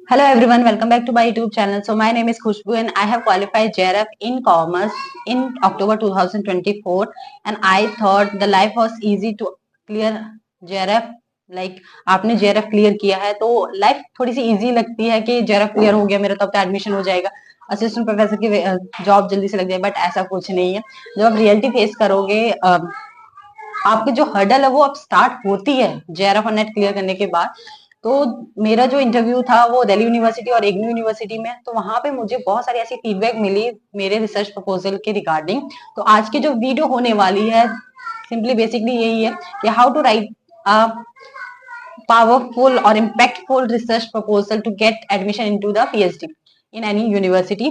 Hello everyone, welcome back to my YouTube channel. So my name is Khushbu and I have qualified JRF in Commerce in October 2024 and I thought the life was easy to clear JRF. Like आपने JRF clear किया है तो life थोड़ी सी easy लगती है कि JRF clear हो गया मेरा तो अब तो एडमिशन हो जाएगा, असिस्टेंट प्रोफेसर की जॉब जल्दी से लग जाए, बट ऐसा कुछ नहीं है। जब आप रियलिटी फेस करोगे, आपकी जो हर्डल है वो अब स्टार्ट होती है JRF और नेट क्लियर करने के बाद। तो मेरा जो इंटरव्यू था वो दिल्ली यूनिवर्सिटी और इग्नू यूनिवर्सिटी में, तो वहां पे मुझे बहुत सारी ऐसी फीडबैक मिली मेरे रिसर्च प्रपोजल के रिगार्डिंग। तो आज की जो वीडियो होने वाली है सिंपली बेसिकली यही है कि how to write a powerful और impactful research proposal to get admission into the PhD in any university.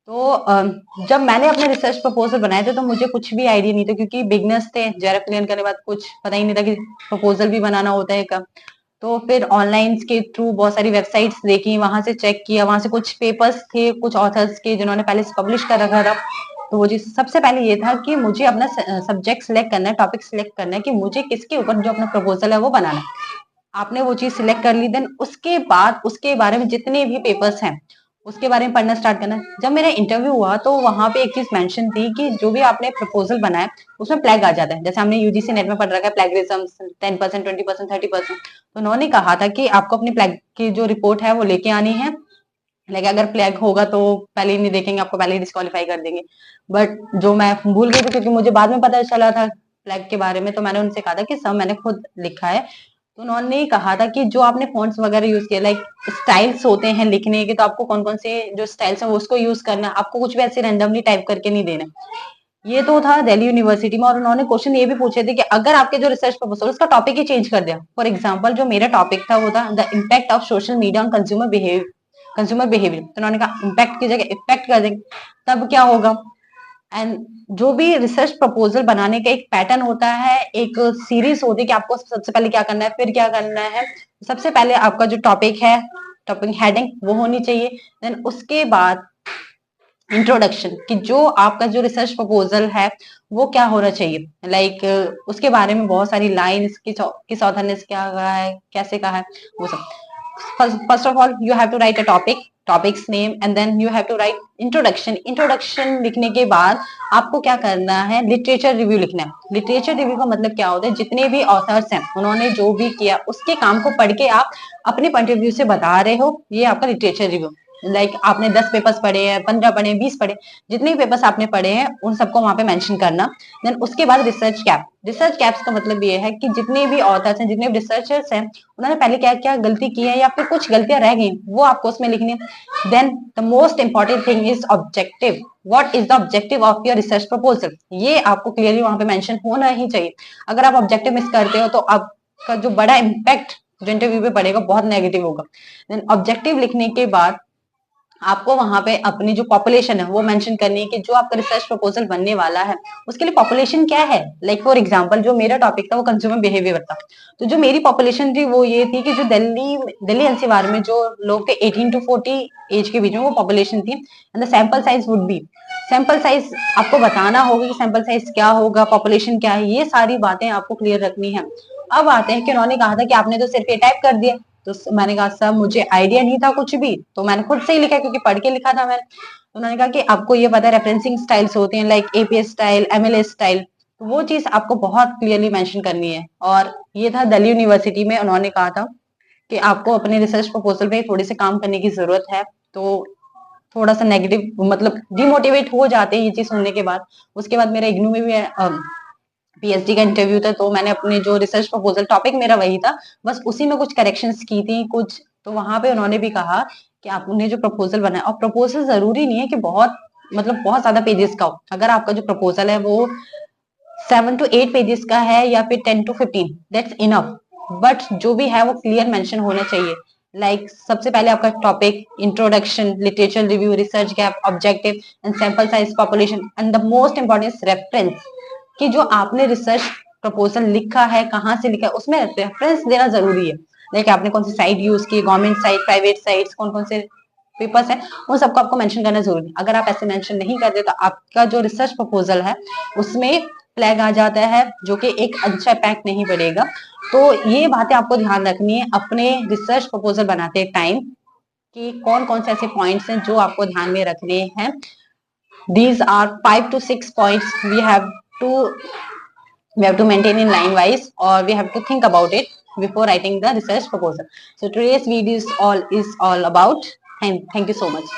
तो जब मैंने अपने रिसर्च प्रपोजल बनाए थे तो मुझे कुछ भी आइडिया नहीं था, क्योंकि बिगनर्स थे, जेआरएफ क्लियर करने के बाद कुछ पता ही नहीं था कि प्रपोजल भी बनाना होता है कब। तो फिर ऑनलाइन के थ्रू बहुत सारी वेबसाइट्स देखी, वहां से चेक किया, वहां से कुछ पेपर्स थे कुछ ऑथर्स के जिन्होंने पहले से पब्लिश कर रखा था। तो वो चीज सबसे पहले ये था कि मुझे अपना सब्जेक्ट सिलेक्ट करना है, टॉपिक सिलेक्ट करना है कि मुझे किसके ऊपर जो अपना प्रपोजल है वो बनाना है। आपने वो चीज सिलेक्ट कर ली, देन उसके बाद उसके बारे में जितने भी पेपर्स हैं उसके बारे में पढ़ना स्टार्ट करना है। जब मेरा इंटरव्यू हुआ तो वहां पे एक चीज मेंशन थी कि जो भी आपने प्रपोजल बनाया उसमें प्लैग आ जाता है, जैसे हमने यूजीसी नेट में पढ़ रखा है प्लैगरिज्म 10%, 20%, 30%। तो उन्होंने कहा था कि आपको अपनी प्लैग की जो रिपोर्ट है वो लेके आनी है, लेकिन अगर प्लैग होगा तो पहले ही नहीं देखेंगे, आपको पहले ही डिस्क्वालीफाई कर देंगे। बट जो मैं भूल गई थी क्योंकि मुझे बाद में पता चला था प्लैग के बारे में, तो मैंने उनसे कहा था कि सब मैंने खुद लिखा है। तो उन्होंने कहा था कि जो आपने फॉन्ट्स वगैरह यूज किए, लाइक स्टाइल्स होते हैं लिखने के, तो आपको कौन कौन से जो स्टाइल्स हैं वो उसको यूज करना है, आपको कुछ भी ऐसे रैंडमली टाइप करके नहीं देना। ये तो था दिल्ली यूनिवर्सिटी में। और उन्होंने क्वेश्चन ये भी पूछे थे कि अगर आपके जो रिसर्च प्रपोजल उसका टॉपिक ही चेंज कर दिया, फॉर एग्जाम्पल जो मेरा टॉपिक था वो था the impact of social media on consumer behaviour, तो उन्होंने कहा इम्पैक्ट की जगह इफेक्ट कर देंगे, तब क्या होगा। एंड जो भी रिसर्च प्रपोजल बनाने का एक पैटर्न होता है, एक सीरीज होती है कि आपको सबसे पहले क्या करना है फिर क्या करना है। सबसे पहले आपका जो टॉपिक है, टॉपिक हेडिंग वो होनी चाहिए। देन उसके बाद इंट्रोडक्शन कि जो आपका जो रिसर्च प्रपोजल है वो क्या होना चाहिए, लाइक उसके बारे में बहुत सारी लाइन्स, किस ऑथर ने क्या कहा है, कैसे कहा है, वो सब। First of all, you have to write a topic's name, and then you have to write introduction. Introduction लिखने के बाद आपको क्या करना है, लिटरेचर रिव्यू लिखना है। लिटरेचर रिव्यू का मतलब क्या होता है, जितने भी ऑथर्स हैं उन्होंने जो भी किया उसके काम को पढ़ के आप अपने पॉइंट ऑफ व्यू से बता रहे हो, ये आपका लिटरेचर रिव्यू। लाइक आपने 10 पेपर्स पढ़े हैं, 15 पढ़े हैं, 20 पढ़े, जितने भी पेपर्स आपने पढ़े हैं उन सबको वहां पे मेंशन करना। देन उसके बाद रिसर्च कैप। रिसर्च कैप्स का मतलब ये है कि जितने भी ऑथर्स हैं, जितने भी रिसर्चर्स हैं, उन्होंने पहले क्या क्या गलती की है या फिर कुछ गलतियां रह गई वो आपको उसमें लिखनी है। Then the most important thing is objective. What is the objective of your research proposal, ये आपको क्लियरली वहां पे मेंशन होना ही चाहिए। अगर आप ऑब्जेक्टिव मिस करते हो तो आपका जो बड़ा इम्पैक्ट जो इंटरव्यू पे पड़ेगा बहुत नेगेटिव होगा। देन ऑब्जेक्टिव लिखने के बाद आपको वहां पे अपनी जो पॉपुलेशन है वो मेंशन करनी है कि जो आपका रिसर्च प्रपोजल बनने वाला है उसके लिए पॉपुलेशन क्या है। लाइक फॉर एग्जांपल जो मेरा टॉपिक था वो कंज्यूमर बिहेवियर था, तो जो मेरी पॉपुलेशन थी वो ये थी कि जो दिल्ली एनसीआर में जो लोग थे 18 to 40 एज के बीच में, वो पॉपुलेशन थी। And the sample size would be, sample size आपको बताना होगा कि सैंपल साइज क्या होगा, पॉपुलेशन क्या है, ये सारी बातें आपको क्लियर रखनी है। अब आते हैं कि उन्होंने कहा था कि आपने तो सिर्फ ये टाइप कर दिया, तो मैंने कहा सर मुझे आइडिया नहीं था कुछ भी, तो मैंने खुद से ही लिखा क्योंकि पढ़ के लिखा था मैंने। तो उन्होंने कहा कि आपको ये पता है रेफरेंसिंग स्टाइल्स होते हैं, like APS style, MLS style, तो वो चीज आपको बहुत क्लियरली मेंशन करनी है। और ये था दिल्ली यूनिवर्सिटी में, उन्होंने कहा था कि आपको अपने रिसर्च प्रपोजल पे थोड़ी से काम करने की जरूरत है। तो थोड़ा सा नेगेटिव मतलब डिमोटिवेट हो जाते हैं ये चीज सुनने के बाद। उसके बाद मेरा इग्नू में भी पीएचडी का इंटरव्यू था, तो मैंने अपने जो रिसर्च प्रपोजल टॉपिक मेरा वही था, बस उसी में कुछ करेक्शंस की थी कुछ। तो वहां पे उन्होंने भी कहा कि आपने जो प्रपोजल बनाया, और प्रपोजल जरूरी नहीं है कि बहुत मतलब बहुत ज्यादा पेजेस का हो, अगर आपका जो प्रपोजल है वो 7 to 8 पेजेस का है या फिर 10 to 15, दैट्स इनफ। बट जो भी है वो क्लियर मेंशन होना चाहिए। लाइक सबसे पहले आपका topic, introduction, literature review, research gap, objective and sample size, population, and the most important reference, कि जो आपने रिसर्च प्रपोजल लिखा है कहाँ से लिखा है उसमें रेफरेंस देना जरूरी है। लाइक आपने कौन सी साइट यूज की, गवर्नमेंट साइट, प्राइवेट साइट्स, कौन कौन से पेपर्स है, उन सबको आपको मेंशन करना जरूरी है। अगर आप ऐसे मेंशन नहीं करते तो आपका जो रिसर्च प्रपोजल है उसमें फ्लैग आ जाता है, जो कि एक अच्छा इम्पैक्ट नहीं पड़ेगा। तो ये बातें आपको ध्यान रखनी है अपने रिसर्च प्रपोजल बनाते टाइम। कि कौन कौन से ऐसे पॉइंट्स हैं जो आपको ध्यान में रखने हैं. These are 5 to 6 points we have to maintain in line wise, or we have to think about it before writing the research proposal. So today's video is all about. Thank you so much.